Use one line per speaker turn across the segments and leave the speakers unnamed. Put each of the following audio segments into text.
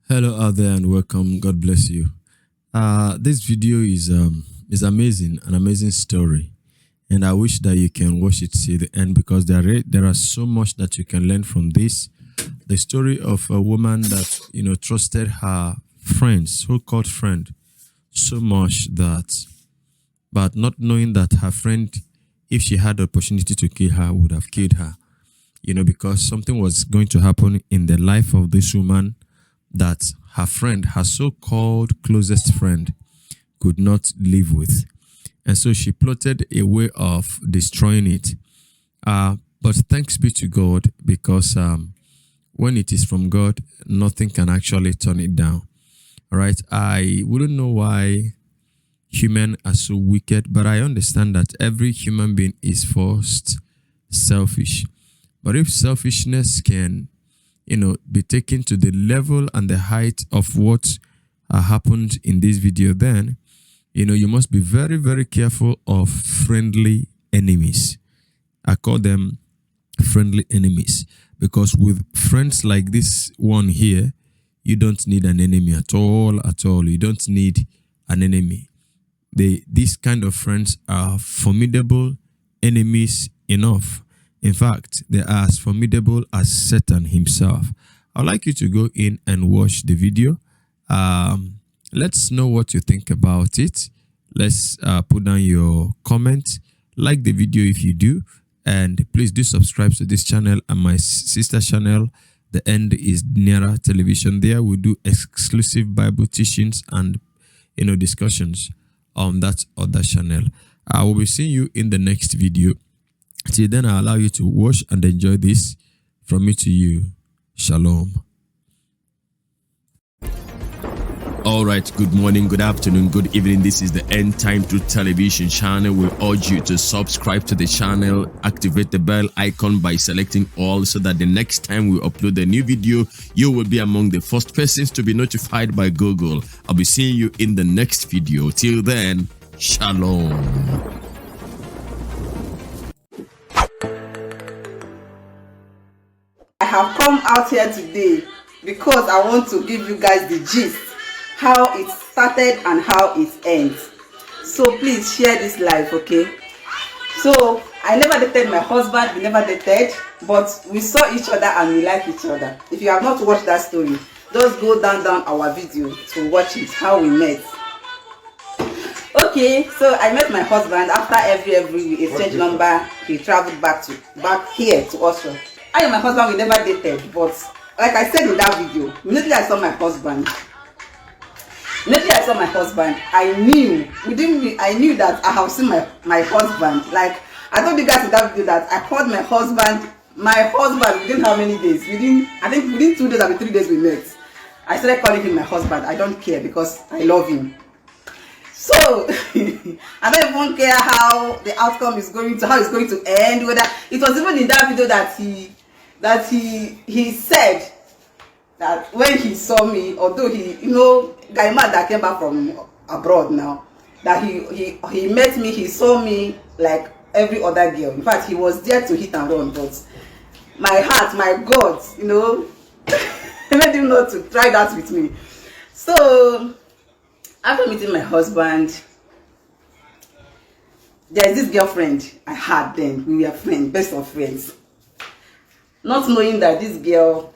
Hello out there and welcome. God bless you. This video is amazing, an amazing story, and I wish that you can watch it till the end because there are so much that you can learn from this. The story of a woman that trusted her friends, so-called friend, so much that, but not knowing that her friend, if she had the opportunity to kill her, would have killed her. Because something was going to happen in the life of this woman that her friend, her so-called closest friend, could not live with. And so she plotted a way of destroying it. But thanks be to God, because when it is from God, nothing can actually turn it down. All right. I wouldn't know why humans are so wicked, but I understand that every human being is first selfish. But if selfishness can be taken to the level and the height of what happened in this video, then you must be very, very careful of friendly enemies. I call them friendly enemies because with friends like this one here, you don't need an enemy at all. You don't need an enemy. These kind of friends are formidable enemies enough. In fact, they are as formidable as Satan himself. I'd like you to go in and watch the video. Let's know what you think about it. Let's put down your comment. Like the video if you do. And please do subscribe to this channel and my sister channel. The End is Nearer Television. There we do exclusive Bible teachings and discussions on that other channel. I will be seeing you in the next video. Till then, I allow you to watch and enjoy this. From me to you, Shalom. All right, good morning, good afternoon, good evening. This is the End Time Truth Television channel. We urge you to subscribe to the channel, activate the bell icon by selecting all so that the next time we upload a new video, you will be among the first persons to be notified by Google. I'll be seeing you in the next video. Till then, Shalom.
I have come out here today because I want to give you guys the gist, how it started and how it ends. So please share this live, okay? So I never dated my husband, we never dated, but we saw each other and we like each other. If you have not watched that story, just go down our video to watch it, how we met. Okay, so I met my husband after every we exchange number. He traveled back here to Oslo. I and my husband, we never dated, but like I said in that video, immediately I saw my husband. I knew that I have seen my husband. Like I told you guys in that video that I called my husband within how many days? Within 2 days or 3 days we met. I started calling him my husband. I don't care because I love him. So I don't even care how the outcome is going to, how it's going to end. Whether it was even in that video that he said that when he saw me, although guy man that came back from abroad now, that he met me, he saw me like every other girl. In fact, he was there to hit and run, but my heart, my God, made him not to try that with me. So after meeting my husband, there is this girlfriend I had then. We were friends, best of friends. Not knowing that this girl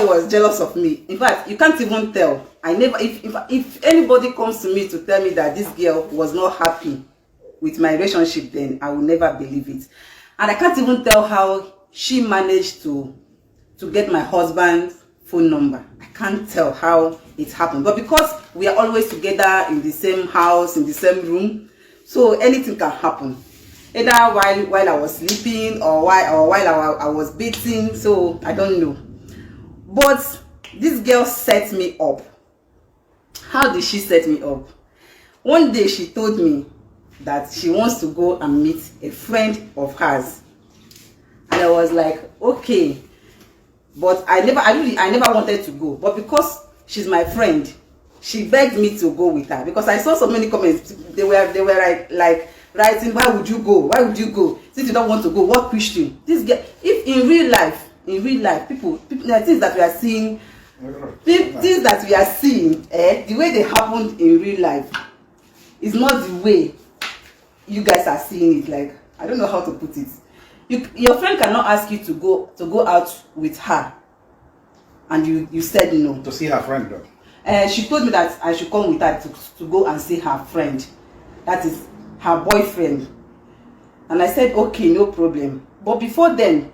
was jealous of me. In fact, you can't even tell. If anybody comes to me to tell me that this girl was not happy with my relationship, then I will never believe it. And I can't even tell how she managed to get my husband's phone number. I can't tell how it happened. But because we are always together in the same house, in the same room, so anything can happen. Either while I was sleeping or while I was bathing, so I don't know. But this girl set me up. How did she set me up? One day she told me that she wants to go and meet a friend of hers. And I was like, okay. But I never wanted to go. But because she's my friend, she begged me to go with her. Because I saw so many comments. They were like writing, why would you go? Since you don't want to go, what pushed you? This girl, if in real life, people, the things that we are seeing Things that we are seeing, the way they happened in real life, is not the way you guys are seeing it. Like, I don't know how to put it. Your friend cannot ask you to go out with her, and you said no.
To see her friend, though.
She told me that I should come with her to go and see her friend, that is her boyfriend. And I said okay, no problem. But before then,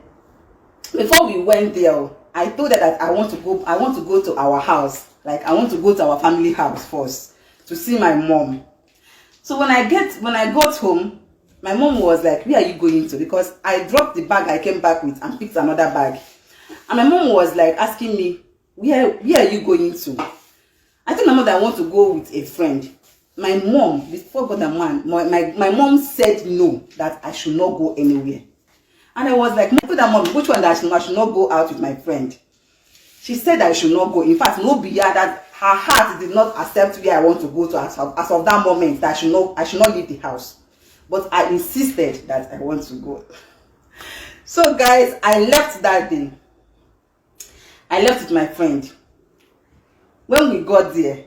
before we went there, I told her that I want to go to our house. Like, I want to go to our family house first to see my mom. So when I got home, my mom was like, where are you going to? Because I dropped the bag I came back with and picked another bag. And my mom was like asking me, where are you going to? I told my mom that I want to go with a friend. My mom, before God and man, my mom said no, that I should not go anywhere. And I was like, I told her mom, which one that I should not go out with my friend? She said I should not go. In fact, no beyond that, her heart did not accept where I want to go to as of that moment, that I should not leave the house. But I insisted that I want to go. So guys, I left that day. I left with my friend. When we got there,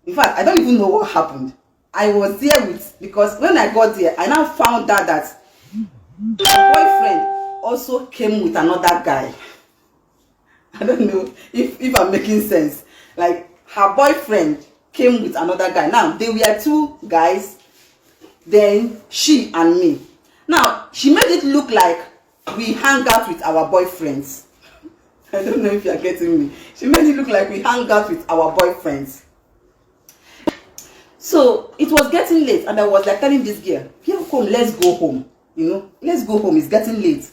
in fact, I don't even know what happened. I was there because when I got there, I now found out that her boyfriend also came with another guy. I don't know if I'm making sense. Like, her boyfriend came with another guy. Now, they were two guys, then she and me. Now, she made it look like we hang out with our boyfriends. I don't know if you're getting me. She made it look like we hang out with our boyfriends. So, it was getting late, and I was like telling this girl, here, come, let's go home. You know, let's go home, it's getting late.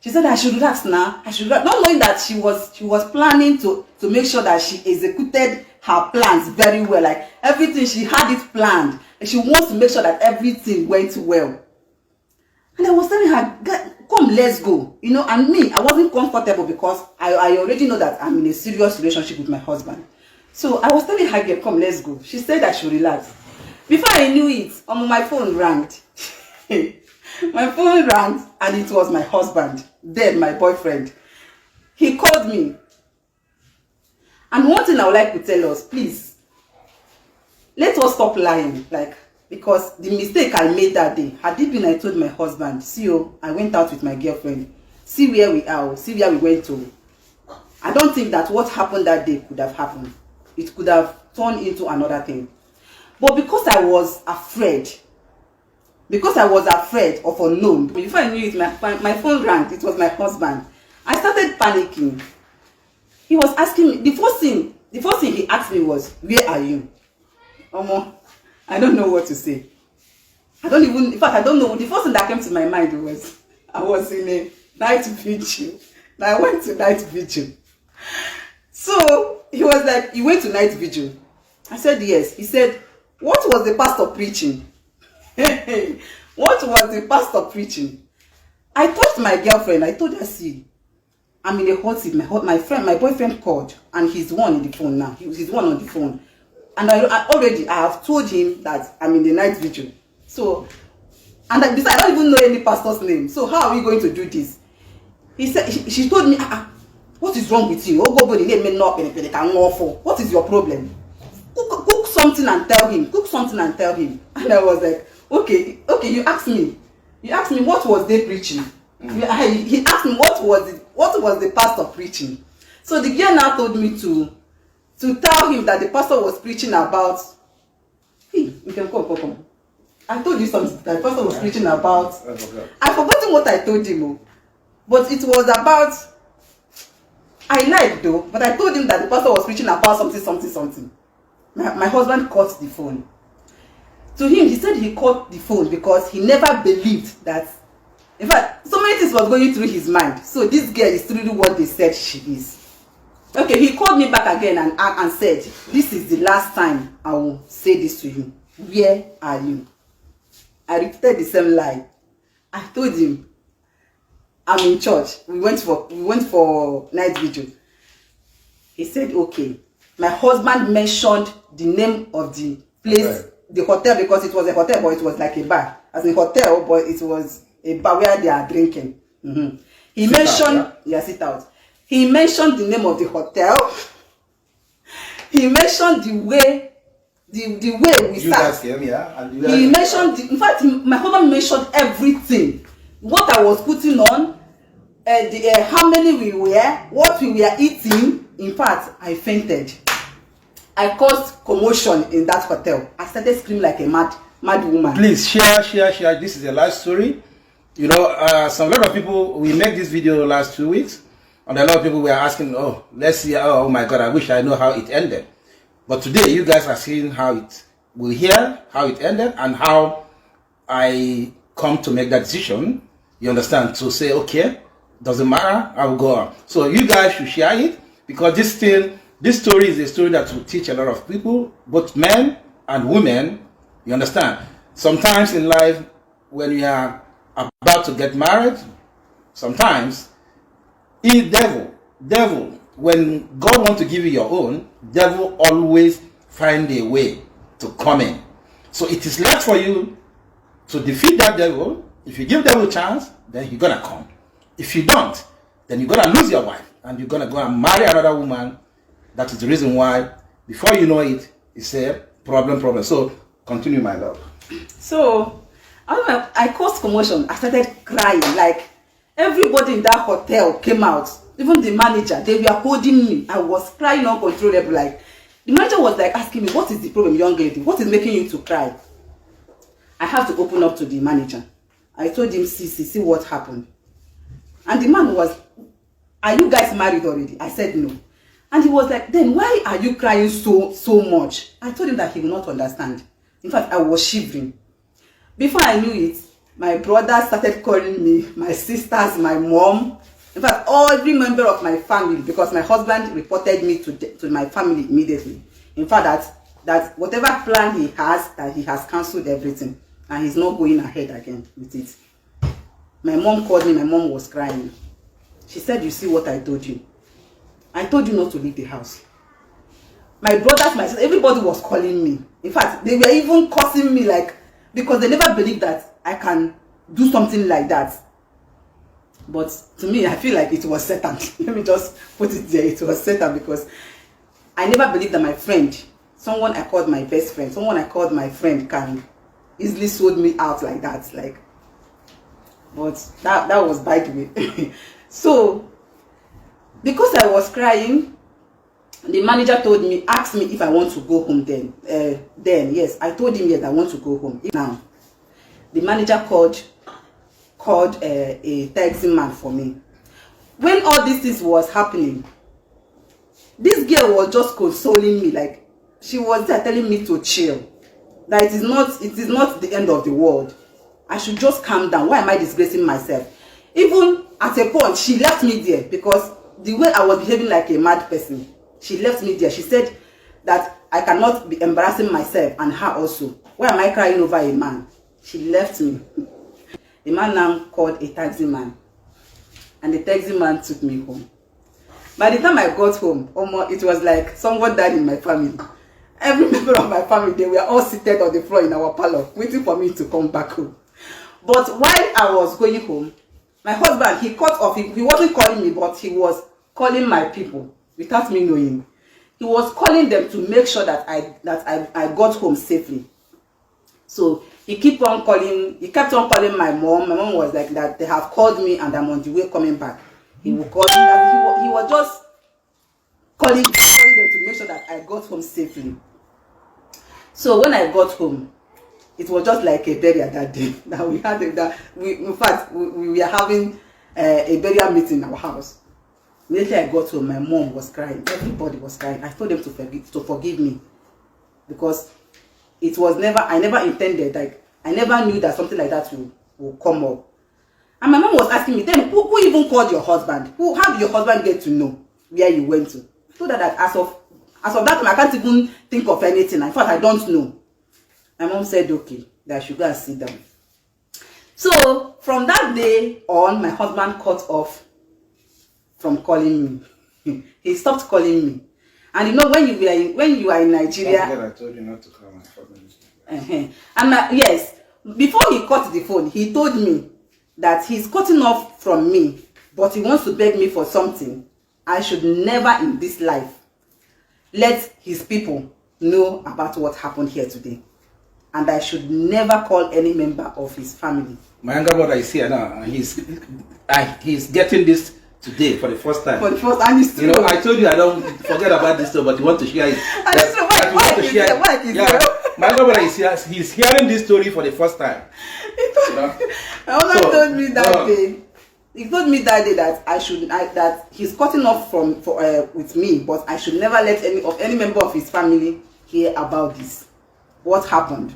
She said I should relax now. I should relax. Not knowing that she was planning to make sure that she executed her plans very well. Like, everything, she had it planned. And she wants to make sure that everything went well. And I was telling her, come, let's go. You know, and me, I wasn't comfortable because I already know that I'm in a serious relationship with my husband. So I was telling her, come, let's go. She said I should relax. Before I knew it, my phone rang. My phone rang, and it was my husband, then my boyfriend. He called me. And one thing I would like to tell us, please, let us stop lying. Like, because the mistake I made that day, had it been I told my husband, see, I went out with my girlfriend, see where we are, see where we went to. I don't think that what happened that day could have happened. It could have turned into another thing. But because I was afraid of unknown, before I knew it, my phone rang. It was my husband. I started panicking. He was asking me, the first thing he asked me was, where are you? I don't know what to say. I don't know. The first thing that came to my mind was, I was in a night vigil. I went to night vigil. So he was like, you went to night vigil? I said, yes. He said, what was the pastor preaching? What was the pastor preaching? I told my girlfriend, I told her, see, I'm in a hot seat. My boyfriend called, and he's the one in the phone now. He's the one on the phone. And I have told him that I'm in the night vigil. So, and besides, I don't even know any pastor's name. So how are we going to do this? He said, she told me, what is wrong with you? What is your problem? Cook something and tell him. Cook something and tell him. And I was like, okay, you asked me what was they preaching? He asked me what was the pastor preaching. So the girl now told me to tell him that the pastor was preaching about, hey, you can come. I told you something that the pastor was preaching about. I've forgotten what I told him, but it was about, I lied though, but I told him that the pastor was preaching about something. My husband caught the phone. To him, he said he caught the phone because he never believed that. In fact, so many things was going through his mind. So this girl is truly what they said she is. Okay, he called me back again and said, this is the last time I will say this to you. Where are you? I repeated the same lie. I told him, I'm in church. We went for night vigil. He said, okay. My husband mentioned the name of the place, the hotel, because it was a hotel, but it was like a bar. As a hotel, but it was a bar where they are drinking. He mentioned, sit out. He mentioned the name of the hotel. he mentioned the way we
you
sat.
guys came, yeah? And you
He
guys,
mentioned, in fact, my husband mentioned everything. What I was putting on, how many we were, what we were eating. In fact, I fainted. I caused commotion in that hotel. I started screaming like a mad woman.
please share. This is a life story. You know, a lot of people, we make this video last 2 weeks, and a lot of people were asking, oh, let's see, oh my God, I wish I know how it ended. But today, you guys are seeing how it, will hear how it ended and how I come to make that decision, you understand, to say, okay, doesn't matter, I will go on. So you guys should share it, because this story is a story that will teach a lot of people, both men and women, you understand. Sometimes in life, when you are about to get married, sometimes, devil, when God wants to give you your own, devil always find a way to come in. So it is left for you to defeat that devil. If you give devil a chance, then he's gonna come. If you don't, then you're gonna lose your wife and you're gonna go and marry another woman. That is the reason why, before you know it, it's a problem. So continue, my love.
So I caused commotion. I started crying. Like, everybody in that hotel came out. Even the manager, they were holding me. I was crying uncontrollably. Like, the manager was like asking me, what is the problem, young lady? What is making you to cry? I have to open up to the manager. I told him, see what happened. And the man was, are you guys married already? I said no. And he was like, then why are you crying so much? I told him that he will not understand. In fact, I was shivering. Before I knew it, my brother started calling me, my sisters, my mom. In fact, every member of my family, because my husband reported me to my family immediately. In fact, that whatever plan he has, that he has cancelled everything. And he's not going ahead again with it. My mom called me, my mom was crying. She said, you see what I told you? I told you not to leave the house. My brothers, my sisters, everybody was calling me. In fact, they were even cursing me, like, because they never believed that I can do something like that. But to me, I feel like it was Satan. Let me just put it there. It was Satan, because I never believed that my friend, someone I called my best friend, someone I called my friend, can easily sold me out like that. Like, but that was by the way. So, because I was crying, the manager told me, asked me if I want to go home then. Yes, I told him yes, I want to go home. Now, the manager called a taxi man for me. When all this was happening, this girl was just consoling me. Like, she was there telling me to chill, that it is not the end of the world. I should just calm down. Why am I disgracing myself? Even at a point, she left me there, because the way I was behaving like a mad person, she left me there. She said that I cannot be embarrassing myself and her also. Why am I crying over a man? She left me. The man now called a taxi man, and the taxi man took me home. By the time I got home, it was like someone died in my family. Every member of my family, they were all seated on the floor in our parlor, waiting for me to come back home. But while I was going home, my husband, he cut off. He wasn't calling me, but he was calling my people without me knowing. He was calling them to make sure that I got home safely. So he kept on calling my mom. My mom was like, that they have called me and I'm on the way coming back. He would call me. He was just calling them to make sure that I got home safely. So when I got home, it was just like a burial that day. That we had in fact we were having a burial meeting in our house. Immediately I got home, my mom was crying. Everybody was crying. I told them to forgive me, because it was I never intended, like, I never knew that something like that will come up. And my mom was asking me, then who even called your husband? How did your husband get to know where you went to? I told her that as of that time, I can't even think of anything. In fact, I don't know. My mom said, okay, that I should go and sit down. So from that day on, my husband cut off from calling me. He stopped calling me. And you know, when you are in Nigeria,
I told you not to call my phone.
And yes, before he cut the phone, he told me that he's cutting off from me, but he wants to beg me for something I should never in this life let his people know about what happened here today. And I should never call any member of his family.
My younger brother is here now, and he's getting this today for the first time.
For the first time,
you know, I told you I don't forget about this story, but you want to share it. My younger brother is here. He's hearing this story for the first time.
My husband told me that day. He told me that day that that he's cutting off with me, but I should never let any member of his family hear about this. What happened?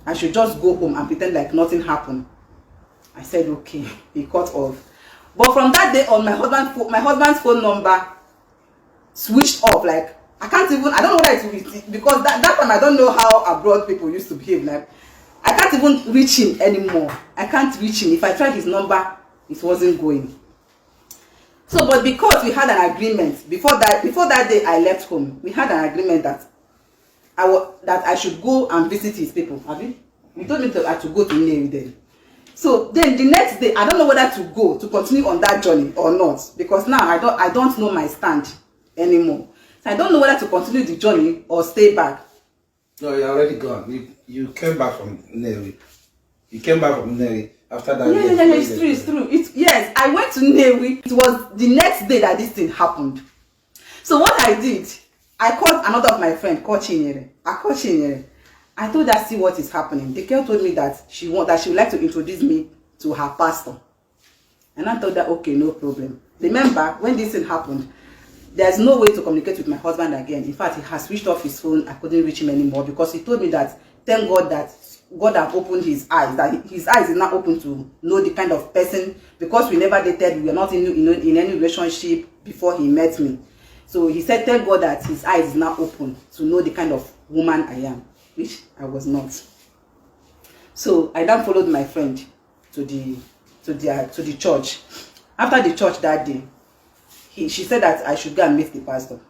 I should just go home and pretend like nothing happened. I said okay. He cut off. But from that day on, my husband's phone number switched off. Like I don't know whether it's because that time I don't know how abroad people used to behave. Like I can't even reach him anymore. I can't reach him. If I tried his number, it wasn't going. So, but because we had an agreement before that day I left home, we had an agreement that I should go and visit his people. Have you? He told me I should go to Nnewi then. So then the next day, I don't know whether to go to continue on that journey or not, because now I don't know my stand anymore. So I don't know whether to continue the journey or stay back.
No, you're already gone. You came back from Nnewi. You came back from Nnewi after that.
Yeah, it's true. Yes, I went to Nnewi. It was the next day that this thing happened. So what I did, I called another of my friends, called Chinyere. I called Chinyere. I told her, see what is happening. The girl told me that she would like to introduce me to her pastor. And I told her, okay, no problem. Remember, when this thing happened, there's no way to communicate with my husband again. In fact, he has switched off his phone. I couldn't reach him anymore because he told me that, thank God that God have opened his eyes, that his eyes is now open to know the kind of person, because we never dated, we were not in any relationship before he met me. So he said, thank God that his eyes is now open to know the kind of woman I am, which I was not. So I then followed my friend to the church. After the church that day, she said that I should go and meet the pastor.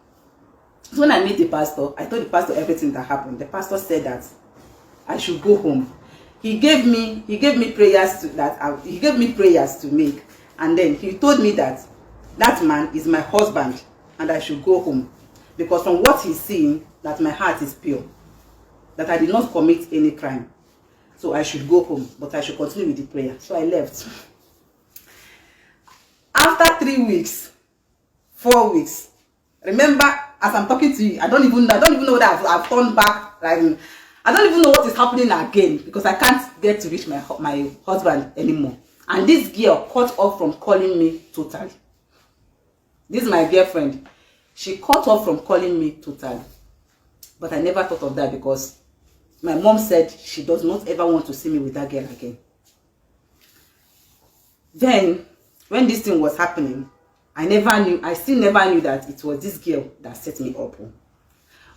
So when I met the pastor, I told the pastor everything that happened. The pastor said that I should go home. He gave me prayers to make, and then he told me that that man is my husband and I should go home, because from what he's seeing, that my heart is pure, that I did not commit any crime. So I should go home, but I should continue with the prayer. So I left. After 3 weeks, 4 weeks, remember, as I'm talking to you, I don't even know whether I've turned back. Like, I don't even know what is happening again, because I can't get to reach my husband anymore. And this girl cut off from calling me totally. This is my girlfriend. She cut off from calling me totally. But I never thought of that, because my mom said she does not ever want to see me with that girl again. Then, when this thing was happening, I still never knew that it was this girl that set me up.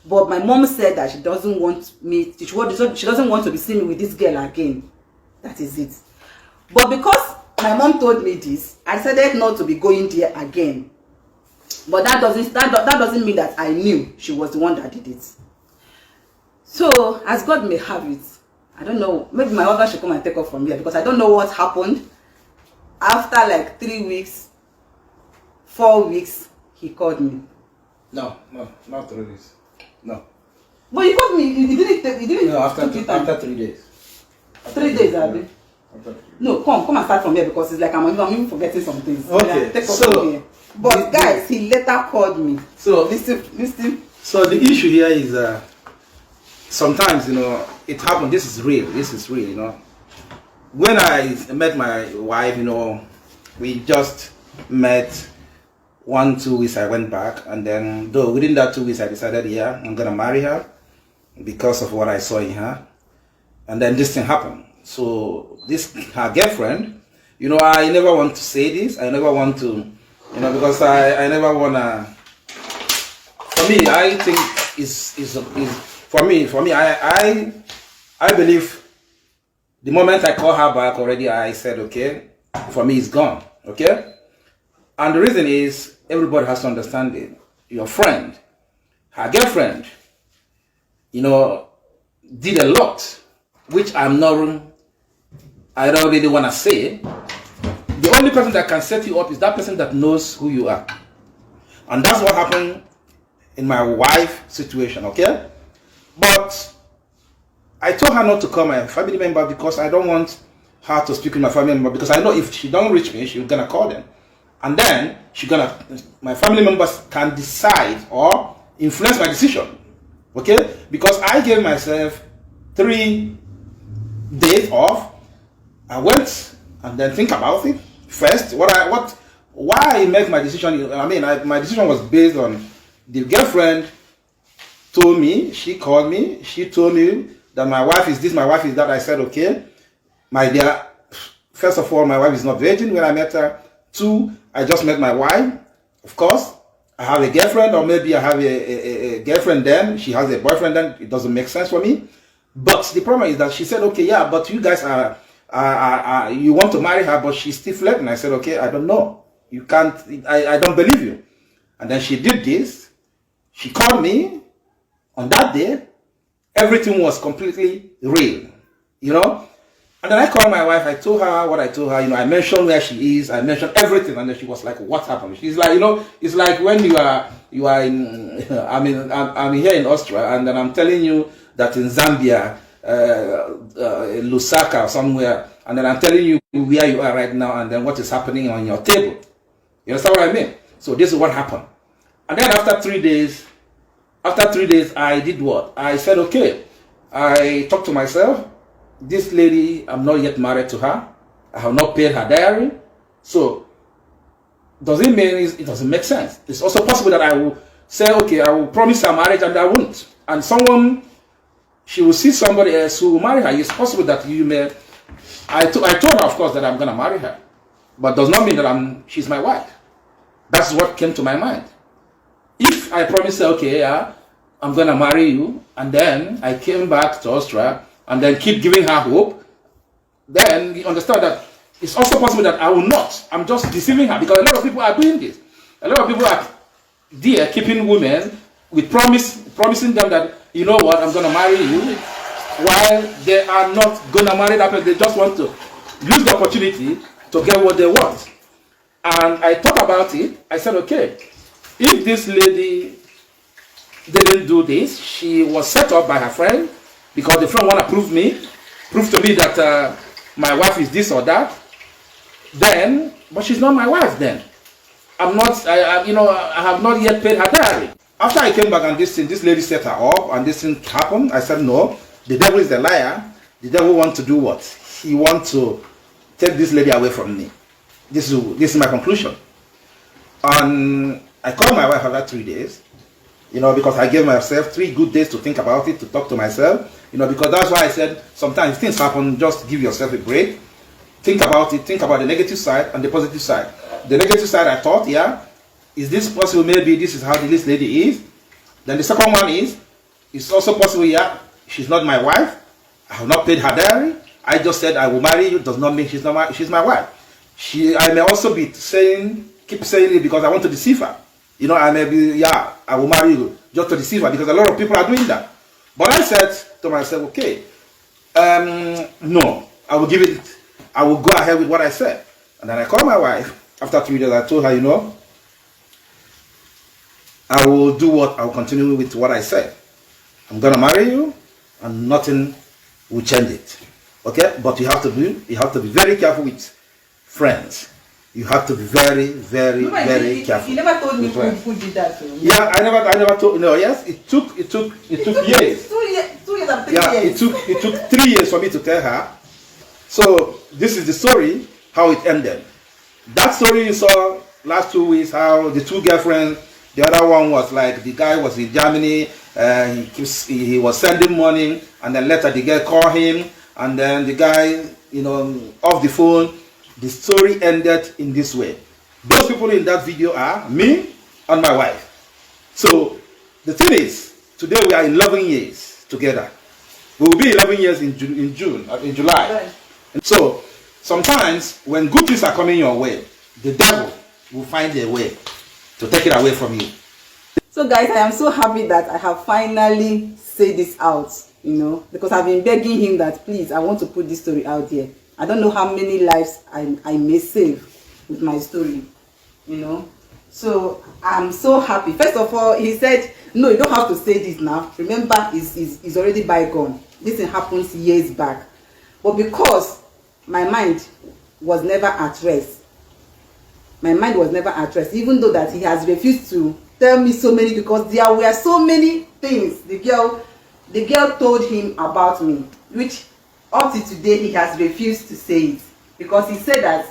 But my mom said that she doesn't want to be seen me with this girl again. That is it. But because my mom told me this, I decided not to be going there again. But that doesn't mean that I knew she was the one that did it. So, as God may have it, I don't know, maybe my husband should come and take off from here, because I don't know what happened. After like 3 weeks, 4 weeks, he called me.
No, not 3 weeks. No.
But he called me. He didn't.
No, after 3 days.
3 days, Abi. No, come and start from here, because it's like I'm even forgetting some things.
Okay.
Take off from here. But guys, he later called me.
So
listen.
So the issue here is sometimes, it happened. This is real. When I met my wife, we just met 1-2 weeks. I went back, and then though within that 2 weeks I decided, yeah, I'm gonna marry her because of what I saw in her. And then this thing happened. So her girlfriend, I never want to say this. I never want to, because I never wanna. For me, I think for me. I believe the moment I call her back already, I said, okay, for me it's gone. Okay. And the reason is, everybody has to understand it. Your friend, her girlfriend, did a lot, which I don't really want to say. The only person that can set you up is that person that knows who you are. And that's what happened in my wife situation, okay? But I told her not to call my family member because I don't want her to speak with my family member, because I know if she don't reach me, she's gonna call them. And then my family members can decide or influence my decision, okay? Because I gave myself 3 days off. I went and then think about it first. Why I make my decision? I mean, my decision was based on the girlfriend told me, she called me, she told me that my wife is this, my wife is that. I said, okay, my dear, first of all, my wife is not virgin when I met her. 2, I just met my wife. Of course, I have a girlfriend, or maybe I have a girlfriend then, she has a boyfriend then, it doesn't make sense for me. But the problem is that she said, okay, yeah, but you guys you want to marry her, but she's still flirting. I said, okay, I don't know. You can't, I don't believe you. And then she did this. She called me on that day. Everything was completely real, you know. And then I called my wife. I told her what I told her. You know, I mentioned where she is. I mentioned everything, and then she was like, "What happened?" She's like, you know, it's like when you are in. I'm here in Austria, and then I'm telling you that in Zambia, Lusaka or somewhere, and then I'm telling you where you are right now, and then what is happening on your table. You understand what I mean? So this is what happened. And then after 3 days, I did what? I said, okay, I talked to myself. This lady, I'm not yet married to her. I have not paid her diary. So, does it mean it doesn't make sense? It's also possible that I will say, okay, I will promise her marriage and I won't. And she will see somebody else who will marry her. It's possible that you may. I told her, of course, that I'm going to marry her. But does not mean that she's my wife. That's what came to my mind. If I promise her, okay, yeah, I'm going to marry you, and then I came back to Austria, and then keep giving her hope, then you understand that it's also possible that I will not. I'm just deceiving her, because a lot of people are doing this. A lot of people are there keeping women with promising them that, you know what, I'm going to marry you, while they are not going to marry that person. They just want to use the opportunity to get what they want. And I thought about it. I said, okay, if this lady didn't do this, she was set up by her friend, because the friend want to prove to me that my wife is this or that, then, but she's not my wife then. I have not yet paid her diary. After I came back and this lady set her up and this thing happened, I said, no, the devil is a liar. The devil wants to do what? He wants to take this lady away from me. This is my conclusion. And I called my wife after 3 days, because I gave myself 3 good days to think about it, to talk to myself, because that's why I said sometimes things happen, just give yourself a break. Think about it, think about the negative side and the positive side. The negative side, I thought, yeah, is this possible? Maybe this is how this lady is. Then the second one is, it's also possible, yeah, she's not my wife. I have not paid her diary. I just said I will marry you, does not mean she's my wife. I may also be keep saying it because I want to deceive her. I may be, yeah, I will marry you just to deceive her, because a lot of people are doing that. But I said to myself, okay, no, I will go ahead with what I said. And then I called my wife. After 3 days, I told her, I will continue with what I said. I'm going to marry you, and nothing will change it. Okay? But you have to be very careful with friends. You have to be very, very, very careful.
You never told me who did that.
Yeah, I never told. No, yes, it took years.
2 years and 3 years.
Yeah, it took 3 years for me to tell her. So this is the story, how it ended. That story you saw last 2 weeks, how the 2 girlfriends, the other one was like, the guy was in Germany, he was sending money, and then later the girl called him, and then the guy, off the phone. The story ended in this way. Those people in that video are me and my wife. So the thing is, today we are 11 years together. We will be 11 years in July.
Right.
And so sometimes when good things are coming your way, the devil will find a way to take it away from you.
So guys, I am so happy that I have finally said this out, because I've been begging him that, please, I want to put this story out here. I don't know how many lives I may save with my story, So I'm so happy. First of all, he said, no, you don't have to say this now. Remember, it's already bygone. This thing happens years back. But because my mind was never at rest, my mind was never at rest, even though that he has refused to tell me so many, because there were so many things the girl told him about me, which up to today he has refused to say it, because he said that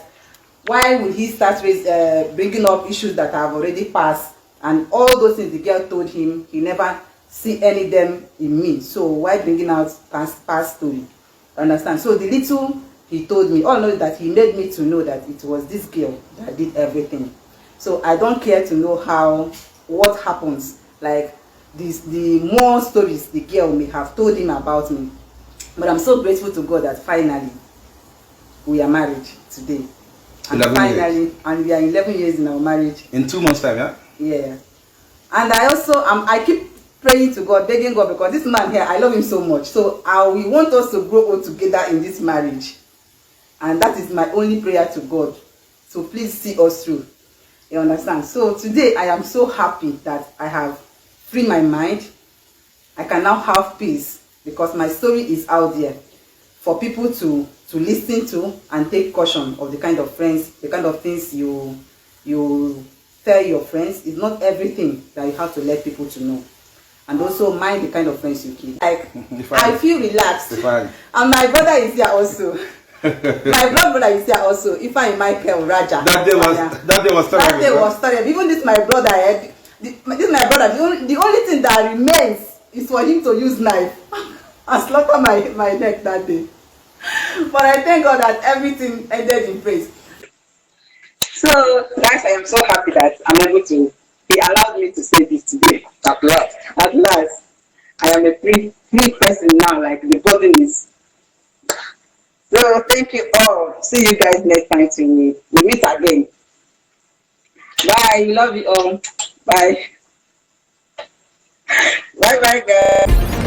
why would he start bringing up issues that have already passed, and all those things the girl told him, he never see any of them in me, so why bringing out past story? Understand? So the little he told me, all I know is that he made me to know that it was this girl that did everything. So I don't care to know what happens, like the more stories the girl may have told him about me. But I'm so grateful to God that finally we are married today. And finally, and we are 11 years in our marriage.
In 2 months' time, yeah?
Yeah. And I also, I keep praying to God, begging God, because this man here, I love him so much. So we want us to grow old together in this marriage. And that is my only prayer to God. So please see us through. You understand? So today, I am so happy that I have freed my mind. I can now have peace, because my story is out there for people to listen to and take caution of the kind of friends, the kind of things you tell your friends. It's not everything that you have to let people to know. And also mind the kind of friends you keep. Like, I feel relaxed. And my brother is here also. My brother is here also. Ifeanyi Michael Raja. That day was terrible. Even this my brother, the only thing that remains is for him to use knife and slaughter my neck that day. But I thank God that everything ended in praise. So guys, I am so happy that I'm able to, he allowed me to say this today. At last, I am a free person now, like the burden is. So thank you all. See you guys next time till we meet again. Bye. Love you all. Bye. Bye guys.